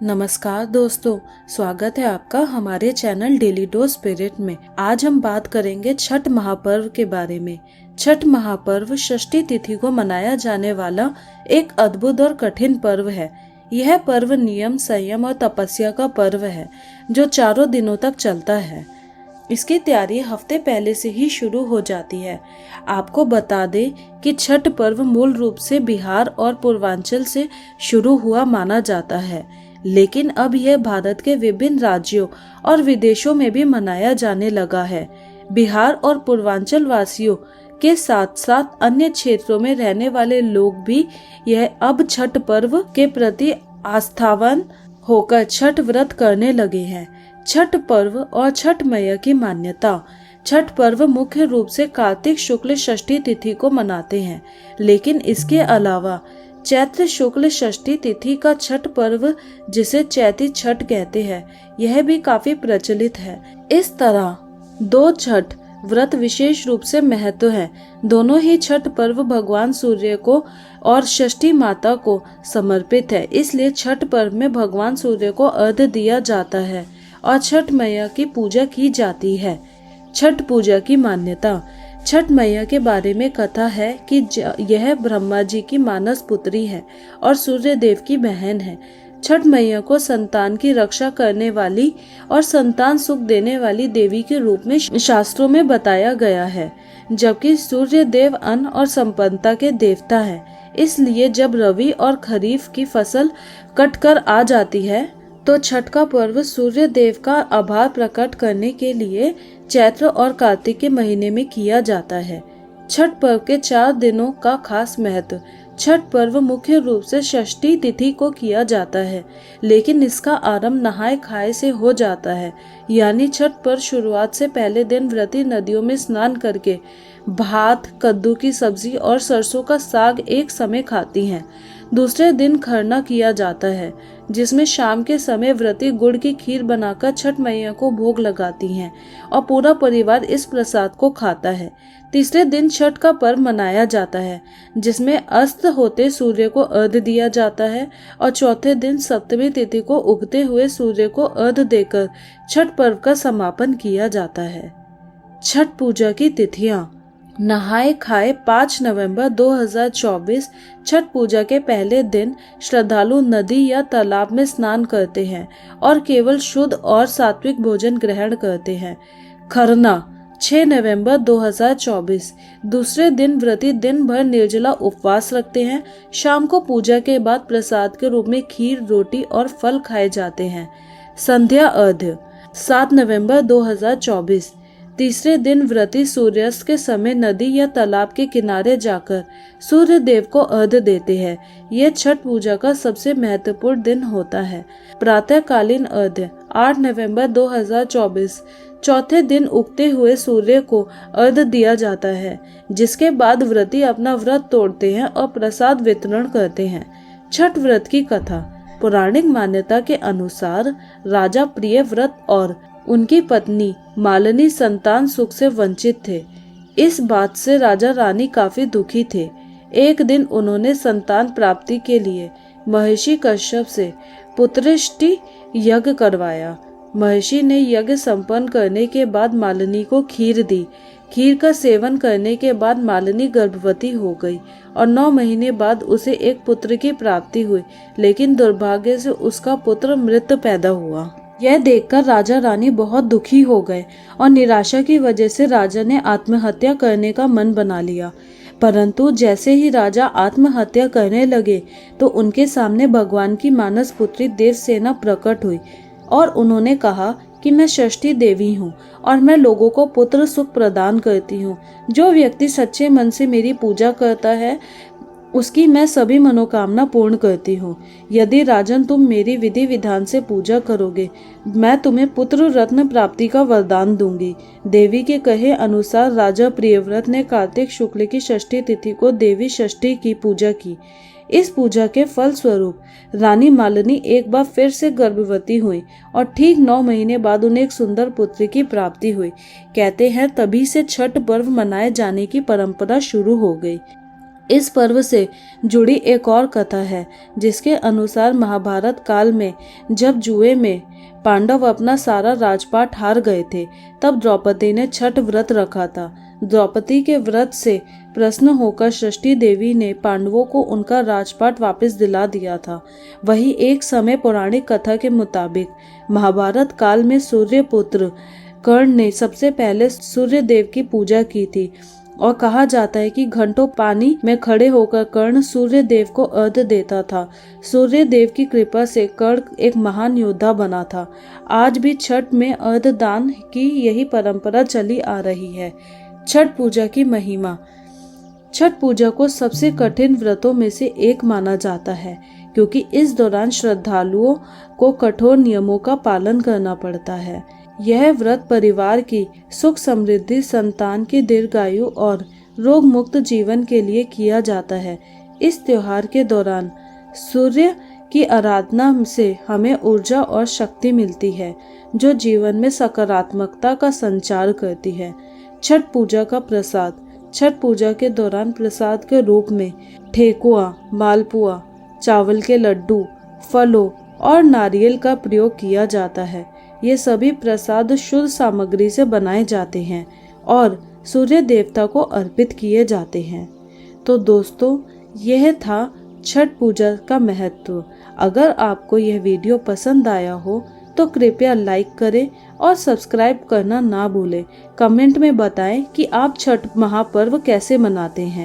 नमस्कार दोस्तों, स्वागत है आपका हमारे चैनल डेली डोज स्पिरिट में। आज हम बात करेंगे छठ महापर्व के बारे में। छठ महापर्व षष्ठी तिथि को मनाया जाने वाला एक अद्भुत और कठिन पर्व है। यह पर्व नियम, संयम और तपस्या का पर्व है जो 4 दिनों तक चलता है। इसकी तैयारी हफ्ते पहले से ही शुरू हो जाती है। आपको बता दें कि छठ पर्व मूल रूप से बिहार और पूर्वांचल से शुरू हुआ माना जाता है, लेकिन अब यह भारत के विभिन्न राज्यों और विदेशों में भी मनाया जाने लगा है। बिहार और पूर्वांचल वासियों के साथ साथ अन्य क्षेत्रों में रहने वाले लोग भी यह अब छठ पर्व के प्रति आस्थावान होकर छठ व्रत करने लगे हैं। छठ पर्व और छठ मैया की मान्यता। छठ पर्व मुख्य रूप से कार्तिक शुक्ल षष्ठी तिथि को मनाते हैं, लेकिन इसके अलावा चैत्र शुक्ल षष्ठी तिथि का छठ पर्व, जिसे चैती छठ कहते हैं, यह भी काफी प्रचलित है। इस तरह 2 छठ व्रत विशेष रूप से महत्व है। दोनों ही छठ पर्व भगवान सूर्य को और षष्ठी माता को समर्पित है, इसलिए छठ पर्व में भगवान सूर्य को अर्घ्य दिया जाता है और छठ मैया की पूजा की जाती है। छठ पूजा की मान्यता। छठ मैया के बारे में कथा है कि यह ब्रह्मा जी की मानस पुत्री है और सूर्य देव की बहन है। छठ मैया को संतान की रक्षा करने वाली और संतान सुख देने वाली देवी के रूप में शास्त्रों में बताया गया है, जबकि सूर्य देव अन्न और संपन्नता के देवता है। इसलिए जब रबी और खरीफ की फसल कट कर आ जाती है तो छठ का पर्व सूर्य देव का आभार प्रकट करने के लिए चैत्र और कार्तिक के महीने में किया जाता है। छठ पर्व के 4 दिनों का खास महत्व। छठ पर्व मुख्य रूप से षष्ठी तिथि को किया जाता है, लेकिन इसका आरंभ नहाय खाए से हो जाता है। यानी छठ पर्व शुरुआत से पहले दिन व्रती नदियों में स्नान करके भात, कद्दू की सब्जी और सरसों का साग एक समय खाती हैं। दूसरे दिन खरना किया जाता है, जिसमें शाम के समय व्रती गुड़ की खीर बनाकर छठ मैया को भोग लगाती हैं और पूरा परिवार इस प्रसाद को खाता है। तीसरे दिन छठ का पर्व मनाया जाता है, जिसमें अस्त होते सूर्य को अर्घ्य दिया जाता है और चौथे दिन सप्तमी तिथि को उगते हुए सूर्य को अर्घ्य देकर छठ पर्व का समापन किया जाता है। छठ पूजा की तिथियां। नहाय खाए 5 नवंबर 2024 छठ पूजा के पहले दिन श्रद्धालु नदी या तालाब में स्नान करते हैं और केवल शुद्ध और सात्विक भोजन ग्रहण करते हैं। खरना 6 नवंबर 2024 दूसरे दिन व्रती दिन भर निर्जला उपवास रखते हैं। शाम को पूजा के बाद प्रसाद के रूप में खीर, रोटी और फल खाए जाते हैं। संध्या अर्घ्य 7 नवंबर 2024 तीसरे दिन व्रती सूर्यास्त के समय नदी या तालाब के किनारे जाकर सूर्य देव को अर्घ्य देते हैं। यह छठ पूजा का सबसे महत्वपूर्ण दिन होता है। प्रातःकालीन अर्घ्य 8 नवंबर 2024 चौथे दिन उगते हुए सूर्य को अर्घ्य दिया जाता है, जिसके बाद व्रती अपना व्रत तोड़ते हैं और प्रसाद वितरण करते हैं। छठ व्रत की कथा। पौराणिक मान्यता के अनुसार राजा प्रियव्रत और उनकी पत्नी मालिनी संतान सुख से वंचित थे। इस बात से राजा रानी काफी दुखी थे। एक दिन उन्होंने संतान प्राप्ति के लिए महर्षि कश्यप से पुत्रष्टि यज्ञ करवाया। महर्षि ने यज्ञ संपन्न करने के बाद मालिनी को खीर दी। खीर का सेवन करने के बाद मालिनी गर्भवती हो गई और 9 महीने बाद उसे एक पुत्र की प्राप्ति हुई, लेकिन दुर्भाग्य से उसका पुत्र मृत पैदा हुआ। यह देखकर राजा रानी बहुत दुखी हो गए और निराशा की वजह से राजा ने आत्महत्या करने का मन बना लिया। परंतु जैसे ही राजा आत्महत्या करने लगे तो उनके सामने भगवान की मानस पुत्री देवसेना प्रकट हुई और उन्होंने कहा कि मैं षष्ठी देवी हूँ और मैं लोगों को पुत्र सुख प्रदान करती हूँ। जो व्यक्ति सच्चे मन से मेरी पूजा करता है उसकी मैं सभी मनोकामना पूर्ण करती हूँ। यदि राजन तुम मेरी विधि विधान से पूजा करोगे, मैं तुम्हें पुत्र रत्न प्राप्ति का वरदान दूंगी। देवी के कहे अनुसार राजा प्रियव्रत ने कार्तिक शुक्ल की षष्ठी तिथि को देवी षष्ठी की पूजा की। इस पूजा के फल स्वरूप रानी मालिनी एक बार फिर से गर्भवती हुई और ठीक 9 महीने बाद उन्हें एक सुंदर पुत्र की प्राप्ति हुई। कहते हैं तभी से छठ पर्व मनाए जाने की परंपरा शुरू हो गई। इस पर्व से जुड़ी एक और कथा है, जिसके अनुसार महाभारत काल में जब जुए में पांडव अपना सारा राजपाट हार गए थे, तब द्रौपदी ने छठ व्रत रखा था। द्रौपदी के व्रत से प्रसन्न होकर षष्ठी देवी ने पांडवों को उनका राजपाट वापस दिला दिया था। वही एक समय पौराणिक कथा के मुताबिक महाभारत काल में सूर्य पुत्र कर्ण ने सबसे पहले सूर्य देव की पूजा की थी और कहा जाता है कि घंटों पानी में खड़े होकर कर्ण सूर्य देव को अर्घ्य देता था। सूर्य देव की कृपा से कर्ण एक महान योद्धा बना था। आज भी छठ में अर्घ्य दान की यही परंपरा चली आ रही है। छठ पूजा की महिमा। छठ पूजा को सबसे कठिन व्रतों में से एक माना जाता है, क्योंकि इस दौरान श्रद्धालुओं को कठोर नियमों का पालन करना पड़ता है। यह व्रत परिवार की सुख समृद्धि, संतान की दीर्घायु और रोग मुक्त जीवन के लिए किया जाता है। इस त्योहार के दौरान सूर्य की आराधना से हमें ऊर्जा और शक्ति मिलती है, जो जीवन में सकारात्मकता का संचार करती है। छठ पूजा का प्रसाद। छठ पूजा के दौरान प्रसाद के रूप में ठेकुआ, मालपुआ, चावल के लड्डू, फलों और नारियल का प्रयोग किया जाता है। ये सभी प्रसाद शुद्ध सामग्री से बनाए जाते हैं और सूर्य देवता को अर्पित किए जाते हैं। तो दोस्तों, यह था छठ पूजा का महत्व। अगर आपको यह वीडियो पसंद आया हो तो कृपया लाइक करें और सब्सक्राइब करना ना भूलें। कमेंट में बताएं कि आप छठ महापर्व कैसे मनाते हैं।